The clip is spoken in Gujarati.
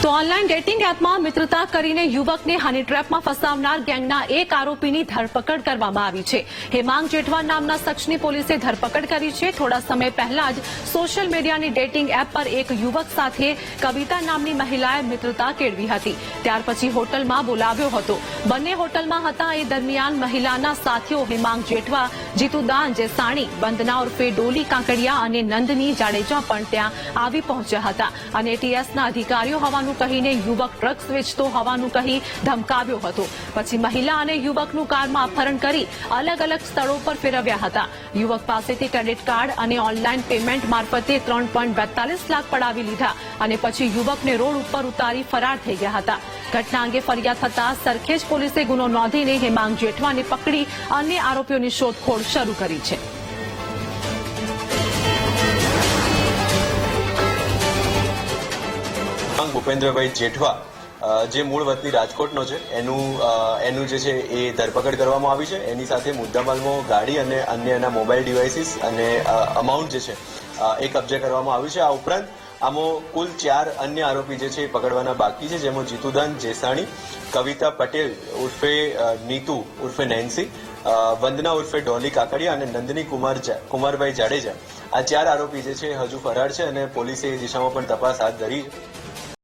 તો ઓનલાઈન ડેટિંગ એપમાં મિત્રતા કરીને યુવકને હની ટ્રેપમાં ફસાવનાર ગેંગના એક આરોપીની ધરપકડ કરવામાં આવી છે। હેમાંગ જેઠવા નામના શખ્સની પોલીસે ધરપકડ કરી છે। થોડા સમય પહેલા જ સોશિયલ મીડિયાની ડેટિંગ એપ પર એક યુવક સાથે કવિતા નામની મહિલાએ મિત્રતા કેળવી હતી। ત્યાર પછી હોટલમાં બોલાવ્યો હતો। બંને હોટલમાં હતા એ દરમિયાન મહિલાના સાથીઓ હેમાંગ જેઠવા, જીતુદાન જેસાણી, વંદના ઉર્ફે ડોલી કાંકડિયા અને નંદની જાડેજા પણ ત્યાં આવી પહોંચ્યા હતા અને એટીએસના અધિકારીઓ હોવાનું કહીને યુવક ડ્રગ્સ વેચતો હોવાનું કહી ધમકાવ્યો હતો। પછી મહિલા અને યુવકનું કારમાં અપહરણ કરી અલગ અલગ સ્થળો પર ફેરવ્યા હતા। યુવક પાસેથી ક્રેડિટ કાર્ડ અને ઓનલાઈન પેમેન્ટ મારફતે 3.42 લાખ પડાવી લીધા અને પછી યુવકને રોડ ઉપર ઉતારી ફરાર થઈ ગયા હતા। ઘટના અંગે ફરિયાદ થતા સરખેજ પોલીસે ગુનો નોંધીને હેમાંગ જેઠવાને પકડી અન્ય આરોપીઓની શોધખોળ શરૂ કરી છે। ભૂપેન્દ્રભાઈ જેઠવા જે મૂળ વતની રાજકોટનો છે એનું જે છે એ ધરપકડ કરવામાં આવી છે। એની સાથે મુદ્દામાલમાં ગાડી અને અન્ય એના મોબાઈલ ડિવાઇસીસ અને અમાઉન્ટ જે છે એ કબજે કરવામાં આવ્યું છે। આ ઉપરાંત આમાં કુલ 4 અન્ય આરોપી જે છે એ પકડવાના બાકી છે, જેમાં જીતુદાન જેસાણી, કવિતા પટેલ ઉર્ફે નીતુ ઉર્ફે નેન્સી, વંદના ઉર્ફે ડોલી કાકડિયા અને નંદની કુમારભાઈ જાડેજા, આ 4 આરોપી જે છે હજુ ફરાર છે અને પોલીસે એ દિશામાં પણ તપાસ હાથ ધરી છે।